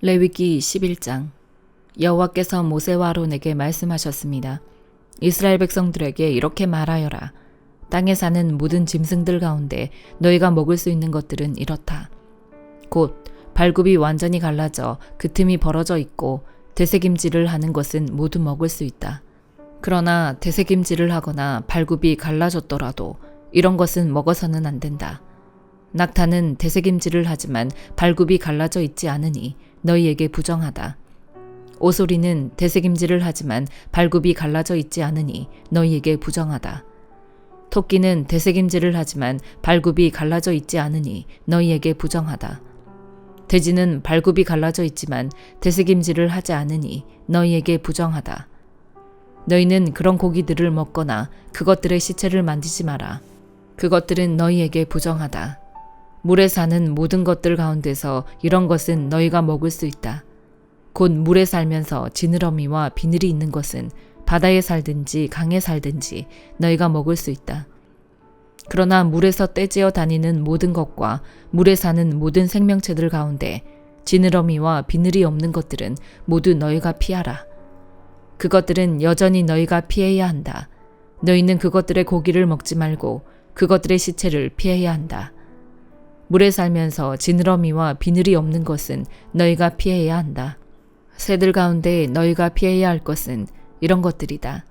레위기 11장. 여호와께서 모세와 아론에게 말씀하셨습니다. 이스라엘 백성들에게 이렇게 말하여라. 땅에 사는 모든 짐승들 가운데 너희가 먹을 수 있는 것들은 이렇다. 곧 발굽이 완전히 갈라져 그 틈이 벌어져 있고 되새김질을 하는 것은 모두 먹을 수 있다. 그러나 되새김질을 하거나 발굽이 갈라졌더라도 이런 것은 먹어서는 안 된다. 낙타는 되새김질을 하지만 발굽이 갈라져 있지 않으니 너희에게 부정하다. 오소리는 되새김질을 하지만 발굽이 갈라져 있지 않으니 너희에게 부정하다. 토끼는 되새김질을 하지만 발굽이 갈라져 있지 않으니 너희에게 부정하다. 돼지는 발굽이 갈라져 있지만 되새김질을 하지 않으니 너희에게 부정하다. 너희는 그런 고기들을 먹거나 그것들의 시체를 만지지 마라. 그것들은 너희에게 부정하다. 물에 사는 모든 것들 가운데서 이런 것은 너희가 먹을 수 있다. 곧 물에 살면서 지느러미와 비늘이 있는 것은 바다에 살든지 강에 살든지 너희가 먹을 수 있다. 그러나 물에서 떼지어 다니는 모든 것과 물에 사는 모든 생명체들 가운데 지느러미와 비늘이 없는 것들은 모두 너희가 피하라. 그것들은 여전히 너희가 피해야 한다. 너희는 그것들의 고기를 먹지 말고 그것들의 시체를 피해야 한다. 물에 살면서 지느러미와 비늘이 없는 것은 너희가 피해야 한다. 새들 가운데 너희가 피해야 할 것은 이런 것들이다.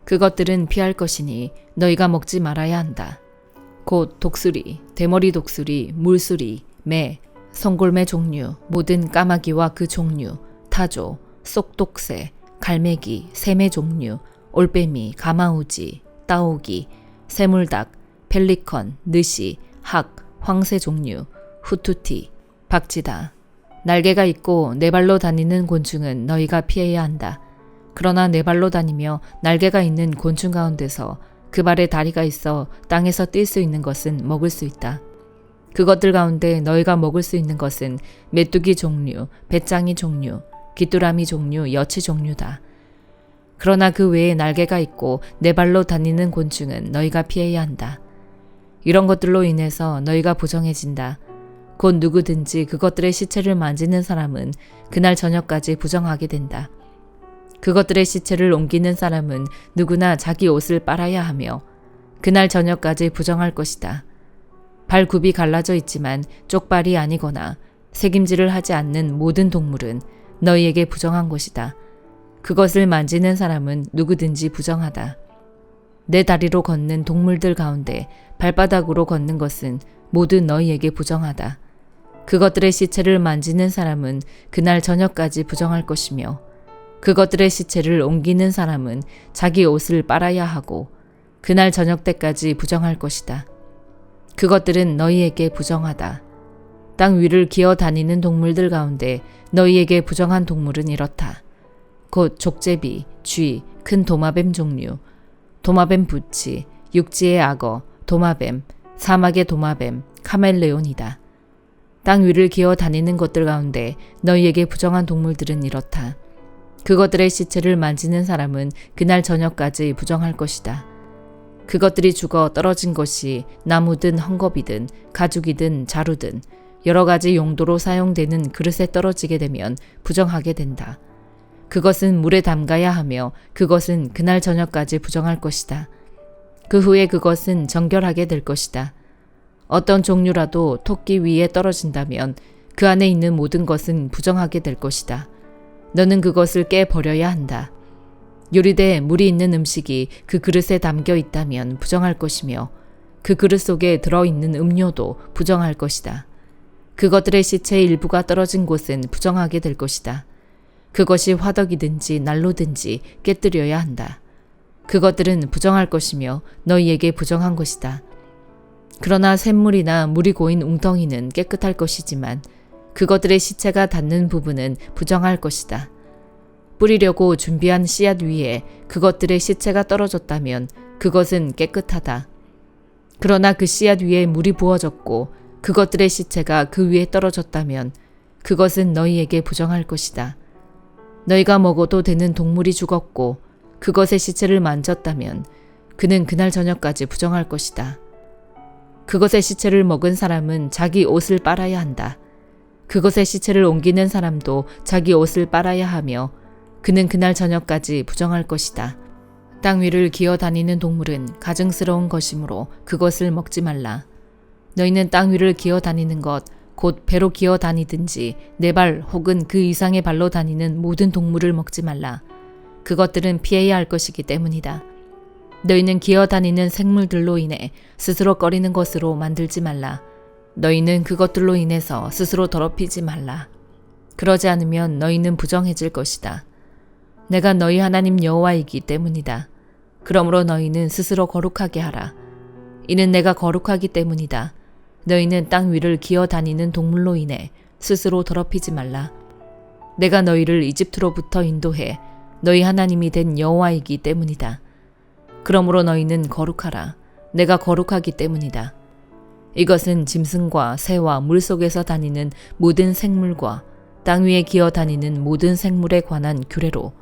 그것들은 피할 것이니 너희가 먹지 말아야 한다. 곧 독수리, 대머리 독수리, 물수리, 매, 송골매 종류, 모든 까마귀와 그 종류, 타조, 쏙독새, 갈매기, 새매 종류, 올빼미, 가마우지, 따오기, 새물닭, 펠리컨, 느시, 학, 황새 종류, 후투티, 박쥐다. 날개가 있고 네 발로 다니는 곤충은 너희가 피해야 한다. 그러나 네 발로 다니며 날개가 있는 곤충 가운데서 그 발에 다리가 있어 땅에서 뛸 수 있는 것은 먹을 수 있다. 그것들 가운데 너희가 먹을 수 있는 것은 메뚜기 종류, 배짱이 종류, 귀뚜라미 종류, 여치 종류다. 그러나 그 외에 날개가 있고 네 발로 다니는 곤충은 너희가 피해야 한다. 이런 것들로 인해서 너희가 부정해진다. 곧 누구든지 그것들의 시체를 만지는 사람은 그날 저녁까지 부정하게 된다. 그것들의 시체를 옮기는 사람은 누구나 자기 옷을 빨아야 하며 그날 저녁까지 부정할 것이다. 발굽이 갈라져 있지만 쪽발이 아니거나 새김질을 하지 않는 모든 동물은 너희에게 부정한 것이다. 그것을 만지는 사람은 누구든지 부정하다. 내 다리로 걷는 동물들 가운데 발바닥으로 걷는 것은 모두 너희에게 부정하다. 그것들의 시체를 만지는 사람은 그날 저녁까지 부정할 것이며 그것들의 시체를 옮기는 사람은 자기 옷을 빨아야 하고 그날 저녁 때까지 부정할 것이다. 그것들은 너희에게 부정하다. 땅 위를 기어 다니는 동물들 가운데 너희에게 부정한 동물은 이렇다. 곧 족제비, 쥐, 큰 도마뱀 종류, 도마뱀 부치, 육지의 악어, 도마뱀, 사막의 도마뱀, 카멜레온이다. 땅 위를 기어 다니는 것들 가운데 너희에게 부정한 동물들은 이렇다. 그것들의 시체를 만지는 사람은 그날 저녁까지 부정할 것이다. 그것들이 죽어 떨어진 것이 나무든 헝겊이든 가죽이든 자루든 여러 가지 용도로 사용되는 그릇에 떨어지게 되면 부정하게 된다. 그것은 물에 담가야 하며 그것은 그날 저녁까지 부정할 것이다. 그 후에 그것은 정결하게 될 것이다. 어떤 종류라도 토끼 위에 떨어진다면 그 안에 있는 모든 것은 부정하게 될 것이다. 너는 그것을 깨버려야 한다. 요리대에 물이 있는 음식이 그 그릇에 담겨 있다면 부정할 것이며 그 그릇 속에 들어있는 음료도 부정할 것이다. 그것들의 시체의 일부가 떨어진 곳은 부정하게 될 것이다. 그것이 화덕이든지 난로든지 깨뜨려야 한다. 그것들은 부정할 것이며 너희에게 부정한 것이다. 그러나 샘물이나 물이 고인 웅덩이는 깨끗할 것이지만 그것들의 시체가 닿는 부분은 부정할 것이다. 뿌리려고 준비한 씨앗 위에 그것들의 시체가 떨어졌다면 그것은 깨끗하다. 그러나 그 씨앗 위에 물이 부어졌고 그것들의 시체가 그 위에 떨어졌다면 그것은 너희에게 부정할 것이다. 너희가 먹어도 되는 동물이 죽었고 그것의 시체를 만졌다면 그는 그날 저녁까지 부정할 것이다. 그것의 시체를 먹은 사람은 자기 옷을 빨아야 한다. 그곳에 시체를 옮기는 사람도 자기 옷을 빨아야 하며 그는 그날 저녁까지 부정할 것이다. 땅 위를 기어다니는 동물은 가증스러운 것이므로 그것을 먹지 말라. 너희는 땅 위를 기어다니는 것, 곧 배로 기어다니든지 네 발 혹은 그 이상의 발로 다니는 모든 동물을 먹지 말라. 그것들은 피해야 할 것이기 때문이다. 너희는 기어다니는 생물들로 인해 스스로 꺼리는 것으로 만들지 말라. 너희는 그것들로 인해서 스스로 더럽히지 말라. 그러지 않으면 너희는 부정해질 것이다. 내가 너희 하나님 여호와이기 때문이다. 그러므로 너희는 스스로 거룩하게 하라. 이는 내가 거룩하기 때문이다. 너희는 땅 위를 기어다니는 동물로 인해 스스로 더럽히지 말라. 내가 너희를 이집트로부터 인도해 너희 하나님이 된 여호와이기 때문이다. 그러므로 너희는 거룩하라. 내가 거룩하기 때문이다. 이것은 짐승과 새와 물속에서 다니는 모든 생물과 땅 위에 기어다니는 모든 생물에 관한 규례로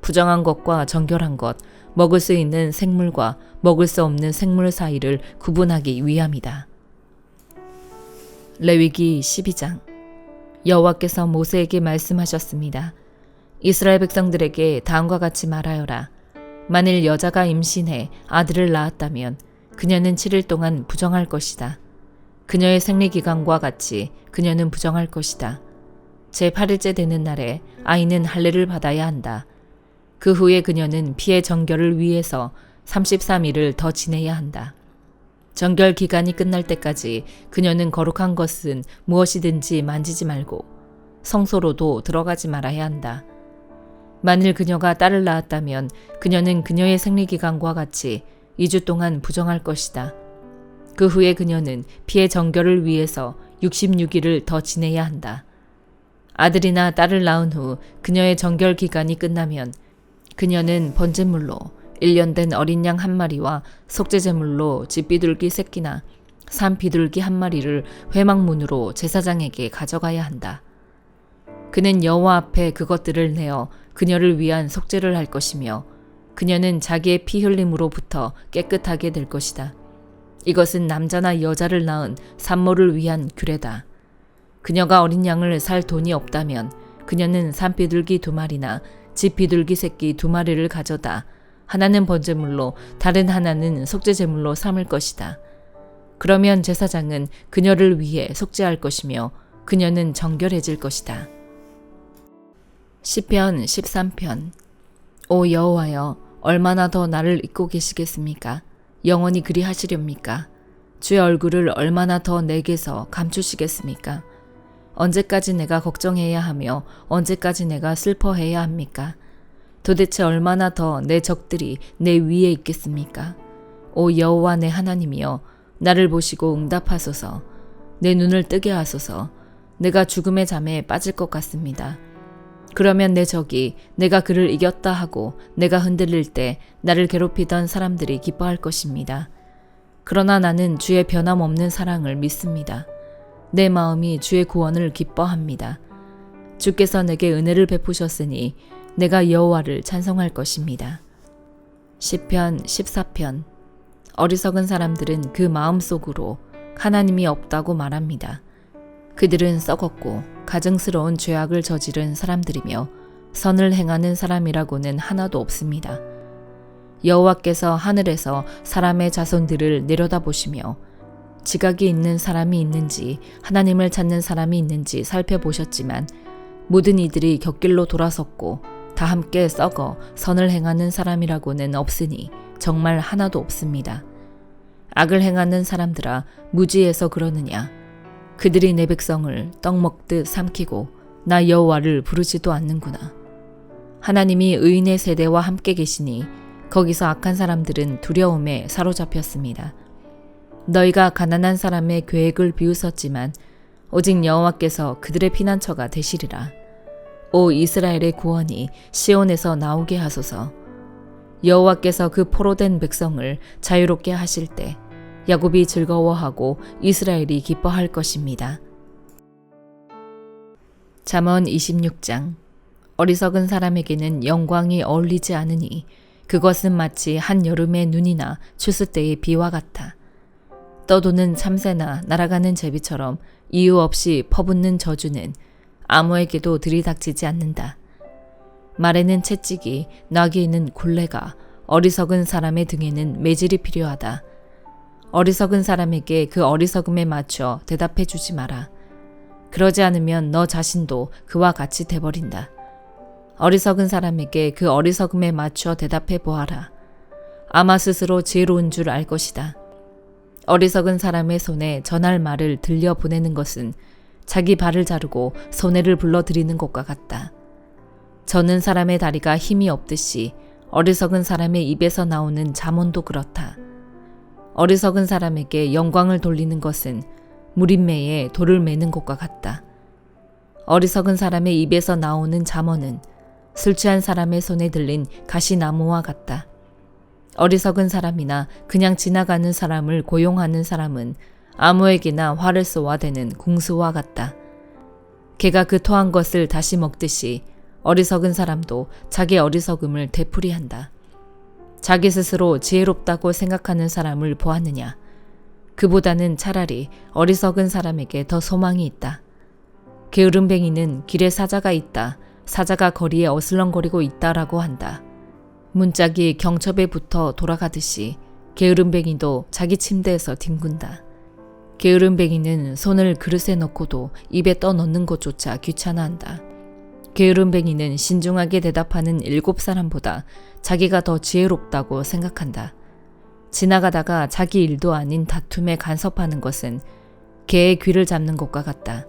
부정한 것과 정결한 것, 먹을 수 있는 생물과 먹을 수 없는 생물 사이를 구분하기 위함이다. 레위기 12장. 여호와께서 모세에게 말씀하셨습니다. 이스라엘 백성들에게 다음과 같이 말하여라. 만일 여자가 임신해 아들을 낳았다면 그녀는 7일 동안 부정할 것이다. 그녀의 생리기간과 같이 그녀는 부정할 것이다. 제8일째 되는 날에 아이는 할례를 받아야 한다. 그 후에 그녀는 피의 정결을 위해서 33일을 더 지내야 한다. 정결 기간이 끝날 때까지 그녀는 거룩한 것은 무엇이든지 만지지 말고 성소로도 들어가지 말아야 한다. 만일 그녀가 딸을 낳았다면 그녀는 그녀의 생리기간과 같이 2주 동안 부정할 것이다. 그 후에 그녀는 피의 정결을 위해서 66일을 더 지내야 한다. 아들이나 딸을 낳은 후 그녀의 정결 기간이 끝나면 그녀는 번제물로 1년 된 어린 양 한 마리와 속죄제물로 집비둘기 새끼나 산 비둘기 한 마리를 회막문으로 제사장에게 가져가야 한다. 그는 여호와 앞에 그것들을 내어 그녀를 위한 속죄를 할 것이며 그녀는 자기의 피 흘림으로부터 깨끗하게 될 것이다. 이것은 남자나 여자를 낳은 산모를 위한 규례다. 그녀가 어린 양을 살 돈이 없다면 그녀는 산비둘기 2마리나 집비둘기 새끼 2마리를 가져다 하나는 번제물로 다른 하나는 속죄제물로 삼을 것이다. 그러면 제사장은 그녀를 위해 속죄할 것이며 그녀는 정결해질 것이다. 시편 13편. 오 여호와여, 얼마나 더 나를 잊고 계시겠습니까? 영원히 그리 하시렵니까? 주의 얼굴을 얼마나 더 내게서 감추시겠습니까? 언제까지 내가 걱정해야 하며 언제까지 내가 슬퍼해야 합니까? 도대체 얼마나 더 내 적들이 내 위에 있겠습니까? 오 여호와 내 하나님이여, 나를 보시고 응답하소서. 내 눈을 뜨게 하소서. 내가 죽음의 잠에 빠질 것 같습니다. 그러면 내 적이 내가 그를 이겼다 하고 내가 흔들릴 때 나를 괴롭히던 사람들이 기뻐할 것입니다. 그러나 나는 주의 변함없는 사랑을 믿습니다. 내 마음이 주의 구원을 기뻐합니다. 주께서 내게 은혜를 베푸셨으니 내가 여호와를 찬송할 것입니다. 시편 14편. 어리석은 사람들은 그 마음속으로 하나님이 없다고 말합니다. 그들은 썩었고 가증스러운 죄악을 저지른 사람들이며 선을 행하는 사람이라고는 하나도 없습니다. 여호와께서 하늘에서 사람의 자손들을 내려다보시며 지각이 있는 사람이 있는지 하나님을 찾는 사람이 있는지 살펴보셨지만 모든 이들이 곁길로 돌아섰고 다 함께 썩어 선을 행하는 사람이라고는 없으니 정말 하나도 없습니다. 악을 행하는 사람들아, 무지해서 그러느냐? 그들이 내 백성을 떡 먹듯 삼키고 나 여호와를 부르지도 않는구나. 하나님이 의인의 세대와 함께 계시니 거기서 악한 사람들은 두려움에 사로잡혔습니다. 너희가 가난한 사람의 계획을 비웃었지만 오직 여호와께서 그들의 피난처가 되시리라. 오 이스라엘의 구원이 시온에서 나오게 하소서. 여호와께서 그 포로된 백성을 자유롭게 하실 때 야곱이 즐거워하고 이스라엘이 기뻐할 것입니다. 잠언 26장. 어리석은 사람에게는 영광이 어울리지 않으니 그것은 마치 한여름의 눈이나 추수 때의 비와 같아. 떠도는 참새나 날아가는 제비처럼 이유 없이 퍼붓는 저주는 아무에게도 들이닥치지 않는다. 말에는 채찍이, 나귀에는 굴레가, 어리석은 사람의 등에는 매질이 필요하다. 어리석은 사람에게 그 어리석음에 맞춰 대답해 주지 마라. 그러지 않으면 너 자신도 그와 같이 돼버린다. 어리석은 사람에게 그 어리석음에 맞춰 대답해 보아라. 아마 스스로 지혜로운 줄 알 것이다. 어리석은 사람의 손에 전할 말을 들려보내는 것은 자기 발을 자르고 손해를 불러들이는 것과 같다. 저는 사람의 다리가 힘이 없듯이 어리석은 사람의 입에서 나오는 잠언도 그렇다. 어리석은 사람에게 영광을 돌리는 것은 무림매에 돌을 매는 것과 같다. 어리석은 사람의 입에서 나오는 잠언은 술 취한 사람의 손에 들린 가시나무와 같다. 어리석은 사람이나 그냥 지나가는 사람을 고용하는 사람은 아무에게나 화를 쏘아대는 궁수와 같다. 개가 그 토한 것을 다시 먹듯이 어리석은 사람도 자기 어리석음을 되풀이한다. 자기 스스로 지혜롭다고 생각하는 사람을 보았느냐? 그보다는 차라리 어리석은 사람에게 더 소망이 있다. 게으름뱅이는 길에 사자가 있다. 사자가 거리에 어슬렁거리고 있다라고 한다. 문짝이 경첩에 붙어 돌아가듯이 게으름뱅이도 자기 침대에서 뒹군다. 게으름뱅이는 손을 그릇에 넣고도 입에 떠넣는 것조차 귀찮아한다. 게으름뱅이는 신중하게 대답하는 7사람보다 자기가 더 지혜롭다고 생각한다. 지나가다가 자기 일도 아닌 다툼에 간섭하는 것은 개의 귀를 잡는 것과 같다.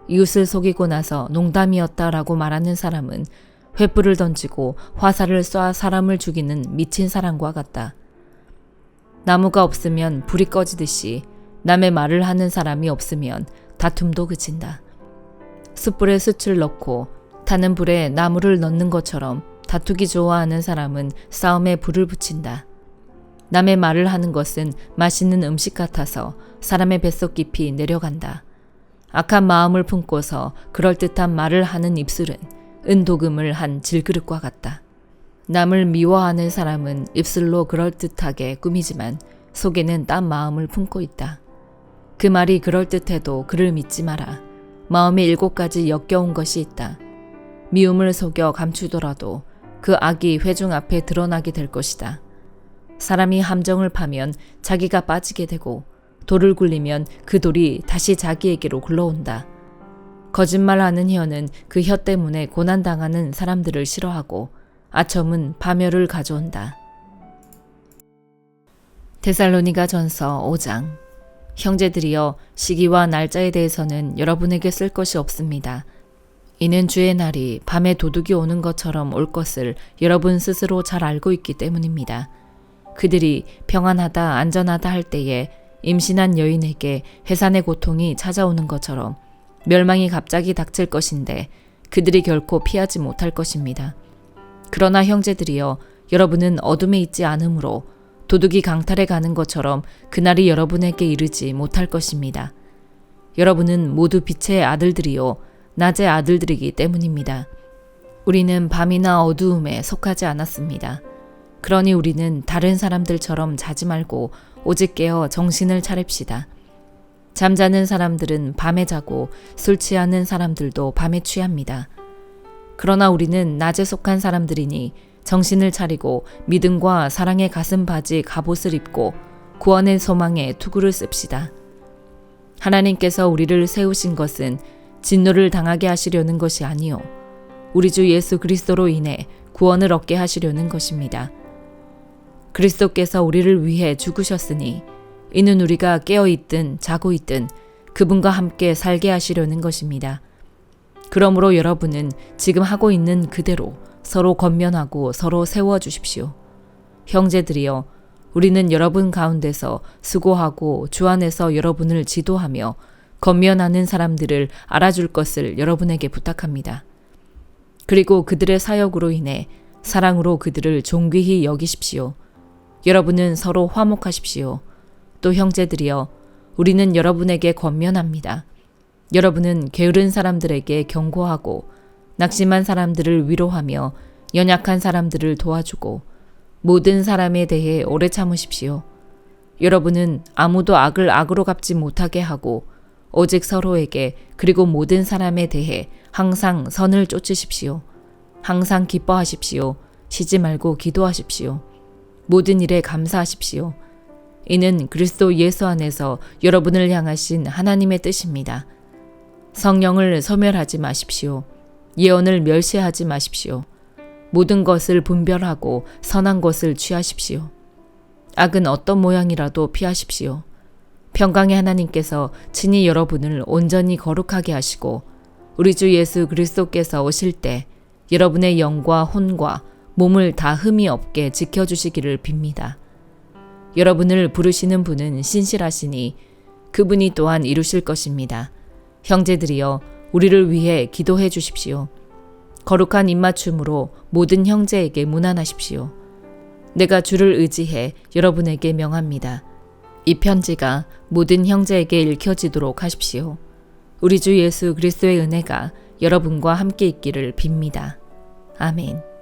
이웃을 속이고 나서 농담이었다라고 말하는 사람은 횃불을 던지고 화살을 쏴 사람을 죽이는 미친 사람과 같다. 나무가 없으면 불이 꺼지듯이 남의 말을 하는 사람이 없으면 다툼도 그친다. 숯불에 숯을 넣고 타는 불에 나무를 넣는 것처럼 다투기 좋아하는 사람은 싸움에 불을 붙인다. 남의 말을 하는 것은 맛있는 음식 같아서 사람의 뱃속 깊이 내려간다. 악한 마음을 품고서 그럴듯한 말을 하는 입술은 은도금을 한 질그릇과 같다. 남을 미워하는 사람은 입술로 그럴듯하게 꾸미지만 속에는 딴 마음을 품고 있다. 그 말이 그럴듯해도 그를 믿지 마라. 마음에 7가지 역겨운 것이 있다. 미움을 속여 감추더라도 그 악이 회중 앞에 드러나게 될 것이다. 사람이 함정을 파면 자기가 빠지게 되고 돌을 굴리면 그 돌이 다시 자기에게로 굴러온다. 거짓말하는 혀는 그 혀 때문에 고난당하는 사람들을 싫어하고 아첨은 파멸을 가져온다. 데살로니가 전서 5장. 형제들이여, 시기와 날짜에 대해서는 여러분에게 쓸 것이 없습니다. 이는 주의 날이 밤에 도둑이 오는 것처럼 올 것을 여러분 스스로 잘 알고 있기 때문입니다. 그들이 평안하다 안전하다 할 때에 임신한 여인에게 해산의 고통이 찾아오는 것처럼 멸망이 갑자기 닥칠 것인데 그들이 결코 피하지 못할 것입니다. 그러나 형제들이여, 여러분은 어둠에 있지 않으므로 도둑이 강탈해 가는 것처럼 그날이 여러분에게 이르지 못할 것입니다. 여러분은 모두 빛의 아들들이요 낮의 아들들이기 때문입니다. 우리는 밤이나 어두움에 속하지 않았습니다. 그러니 우리는 다른 사람들처럼 자지 말고 오직 깨어 정신을 차립시다. 잠자는 사람들은 밤에 자고 술 취하는 사람들도 밤에 취합니다. 그러나 우리는 낮에 속한 사람들이니 정신을 차리고 믿음과 사랑의 가슴바지 갑옷을 입고 구원의 소망에 투구를 씁시다. 하나님께서 우리를 세우신 것은 진노를 당하게 하시려는 것이 아니요 우리 주 예수 그리스도로 인해 구원을 얻게 하시려는 것입니다. 그리스도께서 우리를 위해 죽으셨으니 이는 우리가 깨어있든 자고 있든 그분과 함께 살게 하시려는 것입니다. 그러므로 여러분은 지금 하고 있는 그대로 서로 권면하고 서로 세워주십시오. 형제들이여, 우리는 여러분 가운데서 수고하고 주 안에서 여러분을 지도하며 권면하는 사람들을 알아줄 것을 여러분에게 부탁합니다. 그리고 그들의 사역으로 인해 사랑으로 그들을 존귀히 여기십시오. 여러분은 서로 화목하십시오. 또 형제들이여, 우리는 여러분에게 권면합니다. 여러분은 게으른 사람들에게 경고하고 낙심한 사람들을 위로하며 연약한 사람들을 도와주고 모든 사람에 대해 오래 참으십시오. 여러분은 아무도 악을 악으로 갚지 못하게 하고 오직 서로에게 그리고 모든 사람에 대해 항상 선을 쫓으십시오. 항상 기뻐하십시오. 쉬지 말고 기도하십시오. 모든 일에 감사하십시오. 이는 그리스도 예수 안에서 여러분을 향하신 하나님의 뜻입니다. 성령을 소멸하지 마십시오. 예언을 멸시하지 마십시오. 모든 것을 분별하고 선한 것을 취하십시오. 악은 어떤 모양이라도 피하십시오. 평강의 하나님께서 친히 여러분을 온전히 거룩하게 하시고 우리 주 예수 그리스도께서 오실 때 여러분의 영과 혼과 몸을 다 흠이 없게 지켜주시기를 빕니다. 여러분을 부르시는 분은 신실하시니 그분이 또한 이루실 것입니다. 형제들이여, 우리를 위해 기도해 주십시오. 거룩한 입맞춤으로 모든 형제에게 문안하십시오. 내가 주를 의지해 여러분에게 명합니다. 이 편지가 모든 형제에게 읽혀지도록 하십시오. 우리 주 예수 그리스도의 은혜가 여러분과 함께 있기를 빕니다. 아멘.